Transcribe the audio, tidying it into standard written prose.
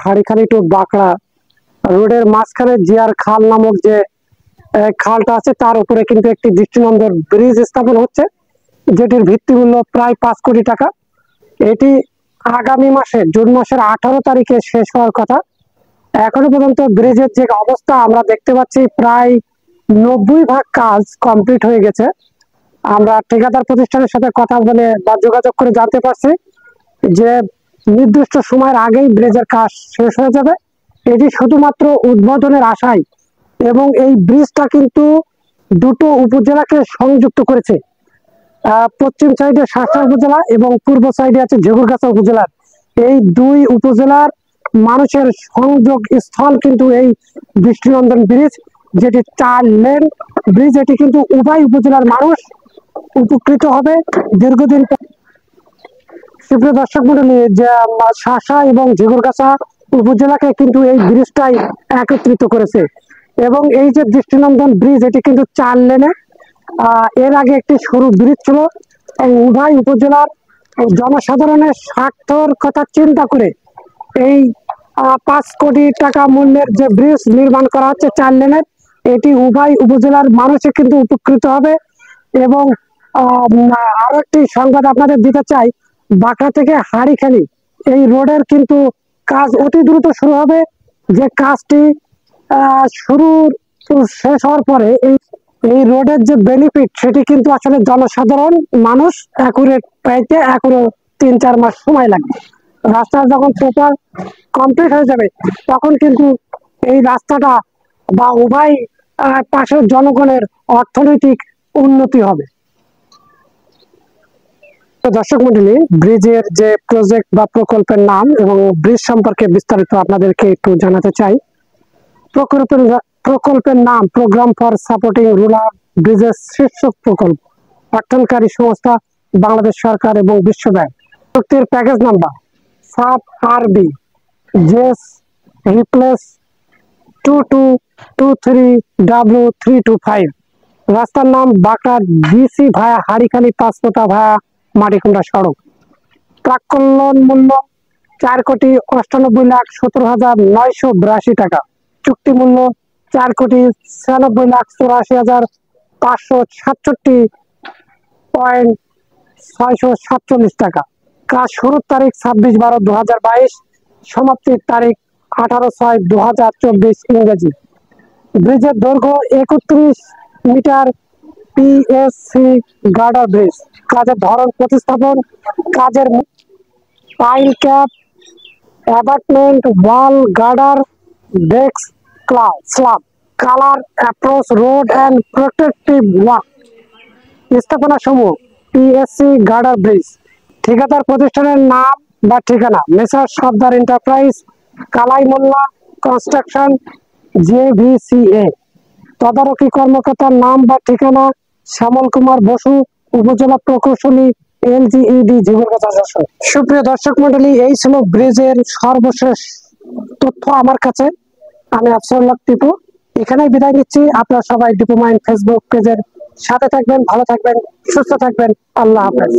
হাড়িখালি two Bankra রোডের মাঝখানে জিয়ার খাল নামক যে খালটা আছে তার উপরে কিন্তু একটি দৃষ্টিনন্দন ব্রিজ স্থাপন হচ্ছে, যেটির ভিত্তিমূল্য প্রায় 5 কোটি টাকা। এটি আগামী মাসে জুন মাসের 18 তারিখে শেষ হওয়ার কথা। এখনো পর্যন্ত ব্রিজের যে অবস্থা আমরা দেখতে পাচ্ছি, প্রায় 90% কাজ কমপ্লিট হয়ে গেছে। আমরা ঠিকাদার প্রতিষ্ঠানের সাথে কথা বলে বা যোগাযোগ করে জানতে পারছি যে নির্দিষ্ট সময়ের আগেই ব্রিজের কাজ শেষ হয়ে যাবে। এটি শুধুমাত্র উদ্বোধনের আশায়, এবং এই ব্রিজটা কিন্তু দুটো উপজেলাকে সংযুক্ত করেছে। পশ্চিম সাইডে শাসা উপজেলা এবং পূর্ব সাইডে আছে ঝিগুরগাছা উপজেলার। এই দুই উপজেলার মানুষের সংযোগ স্থল কিন্তু এই দৃষ্টিনন্দন ব্রিজ, যেটি 4 লেন ব্রিজ। এটি কিন্তু উভয় উপজেলার মানুষ উপকৃত হবে দীর্ঘদিন। সুপ্রিয় দর্শক মন্ডলী, যে শাসা এবং ঝিগুরগাছা উপজেলাকে কিন্তু এই ব্রিজটাই একত্রিত করেছে। এবং এই যে দৃষ্টিনন্দন ব্রিজ, এটি কিন্তু 4 লেনে। এর আগে একটি সরু ব্রিজ ছিল। এই উভয় উপজেলার জনসাধারণের স্বার্থর কথা চিন্তা করে এই 5 কোটি টাকা মূল্যের যে ব্রিজ নির্মাণ করা হচ্ছে 4 লেনের, এটি উভয় উপজেলার মানুষে কিন্তু উপকৃত হবে। এবং আরো একটি সংবাদ আপনাদের দিতে চাই, বাঁকড়া থেকে হাড়িখালি এই রোডের কিন্তু কাজ অতি দ্রুত শুরু হবে। যে কাজটি শুরু শেষ হওয়ার পরে এই রোডের যে বেনিফিট, সেটি কিন্তু আসলে জনসাধারণ মানুষ অ্যাকুরেট পাইতে এখনো 3-4 মাস সময় লাগবে। রাস্তা যখন প্রপার কমপ্লিট হয়ে যাবে, তখন কিন্তু এই রাস্তাটা বা উভয় পাশের জনগণের অর্থনৈতিক উন্নতি হবে। দর্শক মন্ডলী, ব্রিজের যে প্রজেক্ট বা প্রকল্পের নাম এবং ব্রিজ সম্পর্কে বিস্তারিত আপনাদেরকে একটু জানাতে চাই। প্রকল্পের নাম programme for supporting rural bridges শীর্ষক প্রকল্প, অর্থায়নকারী সংস্থা বাংলাদেশ সরকার এবং বিশ্ব ব্যাংক। চুক্তির প্যাকেজ নাম্বার সাব আরবি জেস রিপ্লেস 2223W325। রাস্তার নাম বাঁকড়া ডিসি ভায়া হাড়িখালি পাঁচপোতা ভায়া মাটিকুন্ডা সড়ক। প্রাক্কলন মূল্য 4,98,17,982 টাকা। চুক্তি মূল্য 4,96,84,567.647 টাকা। কাজ শুরুর তারিখ 26/12/2022, সমাপ্তির তারিখ 18/6/2024 ইংরেজি। ব্রিজের দৈর্ঘ্য 31 মিটার, পিএসসি গার্ডার ব্রিজ। কাজের ধরন প্রতিস্থাপন। কাজের pile cap, abutment, wall girder, deck, slab, colour, approach road and protective work. স্থাপনা সমূহ পিএসসি গার্ডার ব্রিজ। ঠিকাদার প্রতিষ্ঠানের নাম বা ঠিকানা মেসার সর্দার এন্টারপ্রাইজ, কালাই মোল্লা কনস্ট্রাকশন, JVCA। তদারকি কর্মকর্তার নাম বা ঠিকানা শ্যামল কুমার বসু, উপজেলা প্রকৌশলী, LGED ঝিগুরগাছা যশোর। সুপ্রিয় দর্শক মন্ডলী, এই ছিল ব্রিজের সর্বশেষ তথ্য আমার কাছে। আমি আফসারুল্লাহ টিপু এখানেই বিদায় নিচ্ছি। আপনারা সবাই ডিপু মাইন্ড ফেসবুক পেজের সাথে থাকবেন, ভালো থাকবেন, সুস্থ থাকবেন। আল্লাহ হাফেজ।